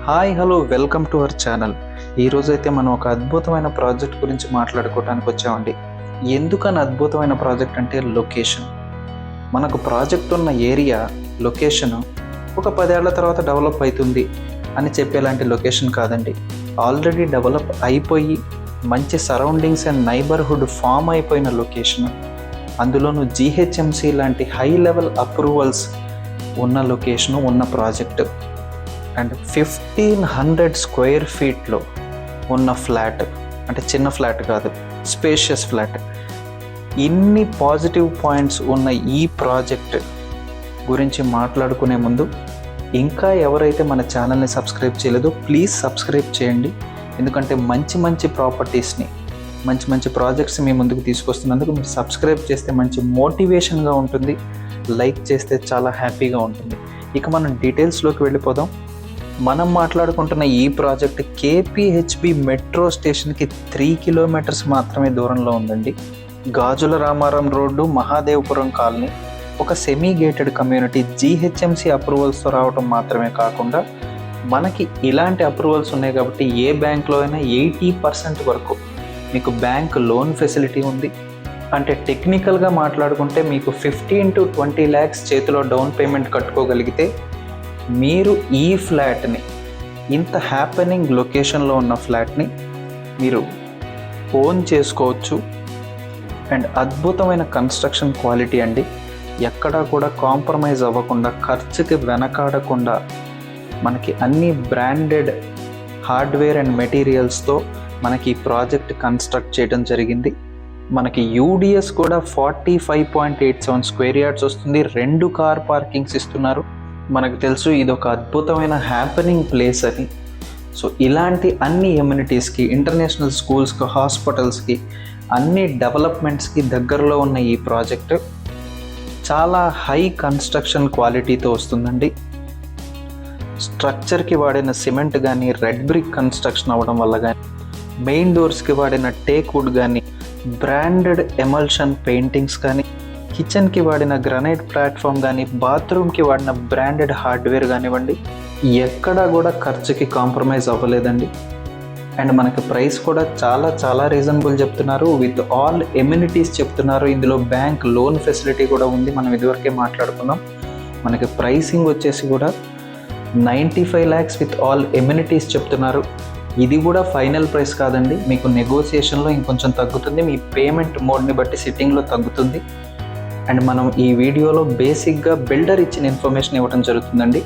Hi hello welcome to our channel. ఈరోజైతే మనం ఒక అద్భుతమైన ప్రాజెక్ట్ గురించి మాట్లాడుకోవడానికి వచ్చామండి. ఎందుకని అద్భుతమైన ప్రాజెక్ట్ అంటే లొకేషన్. మనకు ప్రాజెక్ట్ ఉన్న ఏరియా లొకేషన్ ఒక 10 ఏళ్ల తర్వాత డెవలప్ అవుతుంది అని చెప్పేలాంటి లొకేషన్ కాదండి. ఆల్రెడీ డెవలప్ అయిపోయి మంచి సరౌండింగ్స్ అండ్ నైబర్హుడ్ ఫామ్ అయిపోయిన లొకేషన్, అందులోనూ జీహెచ్ఎంసీ లాంటి హై లెవెల్ అప్రూవల్స్ ఉన్న లొకేషను ఉన్న ప్రాజెక్ట్ అండ్ 1500 స్క్వేర్ ఫీట్లో ఉన్న ఫ్లాట్, అంటే చిన్న ఫ్లాట్ కాదు, స్పేషియస్ ఫ్లాట్. ఇన్ని పాజిటివ్ పాయింట్స్ ఉన్న ఈ ప్రాజెక్ట్ గురించి మాట్లాడుకునే ముందు ఇంకా ఎవరైతే మన ఛానల్ని సబ్స్క్రైబ్ చేయలేదో ప్లీజ్ సబ్స్క్రైబ్ చేయండి. ఎందుకంటే మంచి మంచి ప్రాపర్టీస్ని, మంచి మంచి ప్రాజెక్ట్స్ మీ ముందుకు తీసుకొస్తున్నందుకు మీరు సబ్స్క్రైబ్ చేస్తే మంచి మోటివేషన్గా ఉంటుంది, లైక్ చేస్తే చాలా హ్యాపీగా ఉంటుంది. ఇక మనం డీటెయిల్స్లోకి వెళ్ళిపోదాం. మనం మాట్లాడుకుంటున్న ఈ ప్రాజెక్ట్ కేపీహెచ్బి మెట్రో స్టేషన్కి 3 కిలోమీటర్స్ మాత్రమే దూరంలో ఉందండి. గాజుల రామారం రోడ్డు, మహాదేవపురం కాలనీ, ఒక సెమీ గేటెడ్ కమ్యూనిటీ. జీహెచ్ఎంసీ అప్రూవల్స్తో రావడం మాత్రమే కాకుండా మనకి ఇలాంటి అప్రూవల్స్ ఉన్నాయి కాబట్టి ఏ బ్యాంక్లో అయినా 80% వరకు మీకు బ్యాంక్ లోన్ ఫెసిలిటీ ఉంది. అంటే టెక్నికల్గా మాట్లాడుకుంటే మీకు 15 to 20 lakhs చేతిలో డౌన్ పేమెంట్ కట్టుకోగలిగితే మీరు ఈ ఫ్లాట్ని, ఇంత హ్యాపెనింగ్ లొకేషన్లో ఉన్న ఫ్లాట్ని మీరు ఓన్ చేసుకోవచ్చు. అండ్ అద్భుతమైన కన్స్ట్రక్షన్ క్వాలిటీ అండి. ఎక్కడా కూడా కాంప్రమైజ్ అవ్వకుండా, ఖర్చుకి వెనకాడకుండా మనకి అన్ని బ్రాండెడ్ హార్డ్వేర్ అండ్ మెటీరియల్స్తో మనకి ఈ ప్రాజెక్ట్ కన్స్ట్రక్ట్ చేయడం జరిగింది. మనకి యూడిఎస్ కూడా 45.87 స్క్వేర్ యార్డ్స్ వస్తుంది. 2 కార్ పార్కింగ్స్ ఇస్తున్నారు. మనకు తెలుసు ఇది ఒక అద్భుతమైన హ్యాపెనింగ్ ప్లేస్ అని. సో ఇలాంటి అన్ని ఎమ్యూనిటీస్కి, ఇంటర్నేషనల్ స్కూల్స్కి, హాస్పిటల్స్కి, అన్ని డెవలప్మెంట్స్కి దగ్గరలో ఉన్న ఈ ప్రాజెక్ట్ చాలా హై కన్స్ట్రక్షన్ క్వాలిటీతో వస్తుందండి. స్ట్రక్చర్కి వాడిన సిమెంట్ కానీ, రెడ్ బ్రిక్ కన్స్ట్రక్షన్ అవ్వడం వల్ల కానీ, మెయిన్ డోర్స్కి వాడిన టేక్ వుడ్ కానీ, బ్రాండెడ్ ఎమల్షన్ పెయింటింగ్స్ కానీ, కిచెన్కి వాడిన గ్రనైట్ ప్లాట్ఫామ్ కానీ, బాత్రూమ్కి వాడిన బ్రాండెడ్ హార్డ్వేర్ కానివ్వండి, ఎక్కడా కూడా ఖర్చుకి కాంప్రమైజ్ అవ్వలేదండి. అండ్ మనకి ప్రైస్ కూడా చాలా రీజనబుల్ చెప్తున్నారు. విత్ ఆల్ ఎమ్యూనిటీస్ చెప్తున్నారు. ఇందులో బ్యాంక్ లోన్ ఫెసిలిటీ కూడా ఉంది. మనం ఇదివరకే మాట్లాడుకున్నాం. మనకి ప్రైసింగ్ వచ్చేసి కూడా 95 lakhs విత్ ఆల్ ఎమ్యూనిటీస్ చెప్తున్నారు. ఇది కూడా ఫైనల్ ప్రైస్ కాదండి. మీకు నెగోసియేషన్లో ఇంకొంచెం తగ్గుతుంది. మీ పేమెంట్ మోడ్ని బట్టి సిట్టింగ్లో తగ్గుతుంది. అండ్ మనం ఈ వీడియోలో బేసిక్గా బిల్డర్ ఇచ్చిన ఇన్ఫర్మేషన్ ఇవ్వడం జరుగుతుందండి.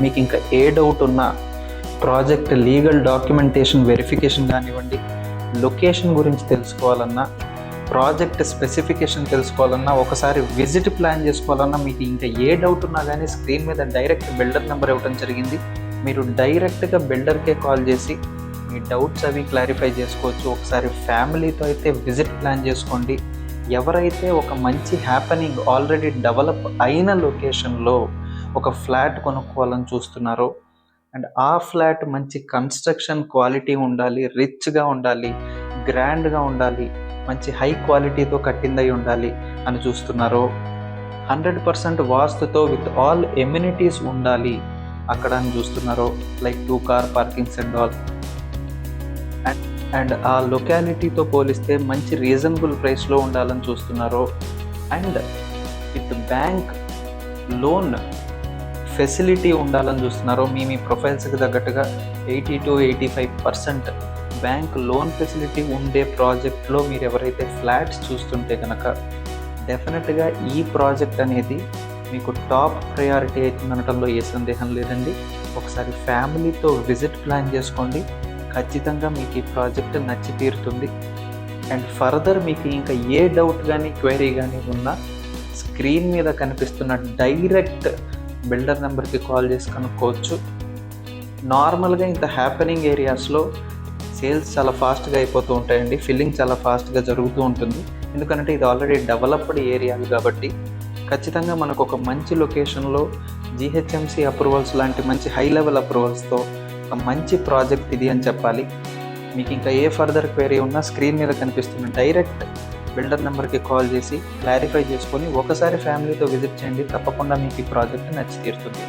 మీకు ఇంకా ఏ డౌట్ ఉన్నా, ప్రాజెక్ట్ లీగల్ డాక్యుమెంటేషన్ వెరిఫికేషన్ కానివ్వండి, లొకేషన్ గురించి తెలుసుకోవాలన్నా, ప్రాజెక్ట్ స్పెసిఫికేషన్ తెలుసుకోవాలన్నా, ఒకసారి విజిట్ ప్లాన్ చేసుకోవాలన్నా, మీకు ఇంకా ఏ డౌట్ ఉన్నా కానీ స్క్రీన్ మీద డైరెక్ట్ బిల్డర్ నెంబర్ ఇవ్వడం జరిగింది. మీరు డైరెక్ట్గా బిల్డర్కే కాల్ చేసి మీ డౌట్స్ అవి క్లారిఫై చేసుకోవచ్చు. ఒకసారి ఫ్యామిలీతో అయితే విజిట్ ప్లాన్ చేసుకోండి. ఎవరైతే ఒక మంచి హ్యాపెనింగ్ ఆల్రెడీ డెవలప్ అయిన లొకేషన్లో ఒక ఫ్లాట్ కొనుక్కోవాలని చూస్తున్నారో, అండ్ ఆ ఫ్లాట్ మంచి కన్స్ట్రక్షన్ క్వాలిటీ ఉండాలి, రిచ్గా ఉండాలి, గ్రాండ్గా ఉండాలి, మంచి హై క్వాలిటీతో కట్టిందై ఉండాలి అని చూస్తున్నారో, 100% వాస్తుతో విత్ ఆల్ ఎమ్యూనిటీస్ ఉండాలి అక్కడ అని చూస్తున్నారో, like 2 car parkings and all, and ఆ లొకాలిటీతో పోలిస్తే మంచి రీజనబుల్ ప్రైస్లో ఉండాలని చూస్తున్నారో, and with bank loan facility ఉండాలని చూస్తున్నారో, మీ ప్రొఫైల్స్కి తగ్గట్టుగా 80 to 85% బ్యాంక్ లోన్ ఫెసిలిటీ ఉండే ప్రాజెక్ట్లో మీరు ఎవరైతే ఫ్లాట్స్ చూస్తుంటే కనుక డెఫినెట్గా ఈ ప్రాజెక్ట్ అనేది మీకు టాప్ ప్రయారిటీ అవుతుందనటంలో ఏ సందేహం లేదండి. ఒకసారి ఫ్యామిలీతో విజిట్ ప్లాన్ చేసుకోండి. ఖచ్చితంగా మీకు ఈ ప్రాజెక్ట్ నచ్చి తీరుతుంది. అండ్ ఫర్దర్ మీకు ఇంకా ఏ డౌట్ కానీ, క్వైరీ కానీ ఉన్నా స్క్రీన్ మీద కనిపిస్తున్న డైరెక్ట్ బిల్డర్ నెంబర్కి కాల్ చేసి కనుక్కోవచ్చు. నార్మల్గా ఇంత హ్యాపెనింగ్ ఏరియాస్లో సేల్స్ చాలా ఫాస్ట్గా అయిపోతూ ఉంటాయండి. ఫిల్లింగ్ చాలా ఫాస్ట్గా జరుగుతూ ఉంటుంది. ఎందుకంటే ఇది ఆల్రెడీ డెవలప్డ్ ఏరియాలు కాబట్టి ఖచ్చితంగా మనకు ఒక మంచి లొకేషన్లో జీహెచ్ఎంసీ అప్రూవల్స్ లాంటి మంచి హై లెవెల్ అప్రూవల్స్తో ఒక మంచి ప్రాజెక్ట్ ఇది అని చెప్పాలి. మీకు ఇంకా ఏ ఫర్దర్ క్వైరీ ఉన్నా స్క్రీన్ మీద కనిపిస్తున్న డైరెక్ట్ బిల్డర్ నెంబర్కి కాల్ చేసి క్లారిఫై చేసుకొని ఒకసారి ఫ్యామిలీతో విజిట్ చేయండి. తప్పకుండా మీకు ఈ ప్రాజెక్ట్ నచ్చి తీరుతుంది.